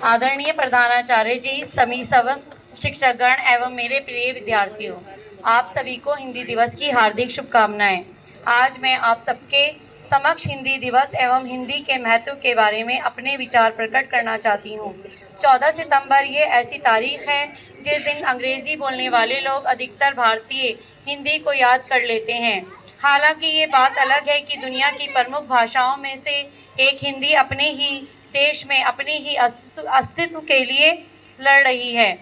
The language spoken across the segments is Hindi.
आदरणीय प्रधानाचार्य जी, सभी समस्त शिक्षकगण एवं मेरे प्रिय विद्यार्थियों, आप सभी को हिंदी दिवस की हार्दिक शुभकामनाएं। आज मैं आप सबके समक्ष हिंदी दिवस एवं हिंदी के महत्व के बारे में अपने विचार प्रकट करना चाहती हूँ। 14 सितंबर ये ऐसी तारीख है जिस दिन अंग्रेजी बोलने वाले लोग अधिकतर भारतीय हिंदी को याद कर लेते हैं। हालांकि ये बात अलग है कि दुनिया की प्रमुख भाषाओं में से एक हिंदी अपने ही देश में अपने ही अस्तित्व के लिए लड़ रही है।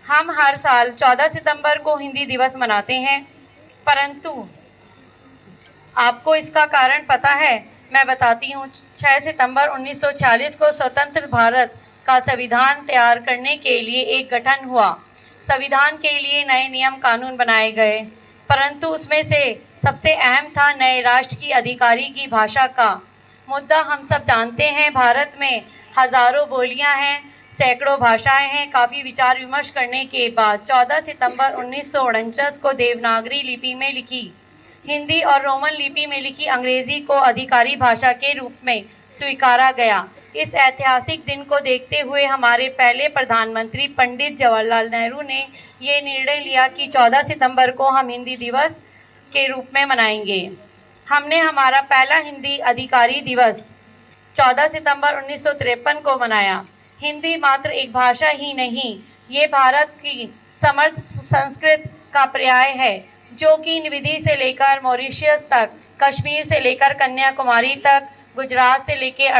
हम हर साल 14 सितंबर को हिंदी दिवस मनाते हैं, परंतु आपको इसका कारण पता है? मैं बताती हूँ। 6 सितंबर 1946 को स्वतंत्र भारत का संविधान तैयार करने के लिए एक गठन हुआ। संविधान के लिए नए नियम कानून बनाए गए, परंतु उसमें से सबसे अहम था नए राष्ट्र की अधिकारी की भाषा का मुद्दा। हम सब जानते हैं, भारत में हज़ारों बोलियां हैं, सैकड़ों भाषाएं हैं। काफ़ी विचार विमर्श करने के बाद 14 सितंबर 1949 को देवनागरी लिपि में लिखी हिंदी और रोमन लिपि में लिखी अंग्रेज़ी को अधिकारी भाषा के रूप में स्वीकारा गया। इस ऐतिहासिक दिन को देखते हुए हमारे पहले प्रधानमंत्री पंडित जवाहरलाल नेहरू ने ये निर्णय लिया कि 14 सितंबर को हम हिंदी दिवस के रूप में मनाएंगे। हमने हमारा पहला हिंदी अधिकारी दिवस 14 सितंबर 1953 को मनाया। हिंदी मात्र एक भाषा ही नहीं, ये भारत की समर्थ संस्कृत का पर्याय है, जो कि निविधि से लेकर मॉरिशस तक, कश्मीर से लेकर कन्याकुमारी तक, गुजरात से लेकर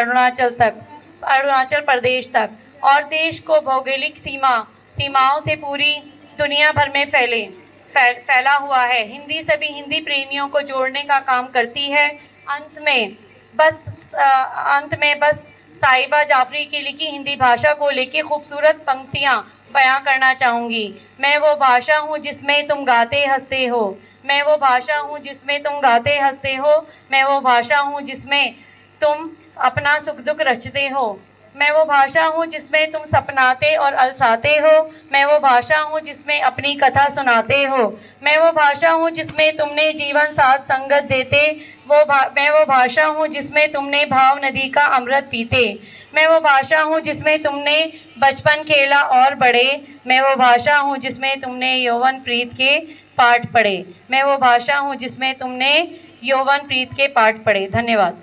अरुणाचल प्रदेश तक और देश को भौगोलिक सीमाओं से पूरी दुनिया भर में फैला हुआ है। हिंदी सभी हिंदी प्रेमियों को जोड़ने का काम करती है। अंत में बस साहिबा जाफरी की लिखी हिंदी भाषा को लेके खूबसूरत पंक्तियाँ बयां करना चाहूँगी। मैं वो भाषा हूँ जिसमें तुम गाते हंसते हो, मैं वो भाषा हूँ जिसमें तुम गाते हंसते हो, मैं वो भाषा हूँ जिसमें तुम अपना सुख दुख रचते हो, मैं वो भाषा हूँ जिसमें तुम सपनाते और अलसाते हो, मैं वो भाषा हूँ जिसमें अपनी कथा सुनाते हो, मैं वो भाषा हूँ जिसमें तुमने जीवन साथ संगत देते, मैं वो भाषा हूँ जिसमें तुमने भाव नदी का अमृत पीते, मैं वो भाषा हूँ जिसमें तुमने बचपन खेला और बड़े, मैं वो भाषा हूँ जिसमें तुमने यौवन प्रीत के पाठ पढ़े, मैं वो भाषा हूँ जिसमें तुमने यौवन प्रीत के पाठ पढ़े। धन्यवाद।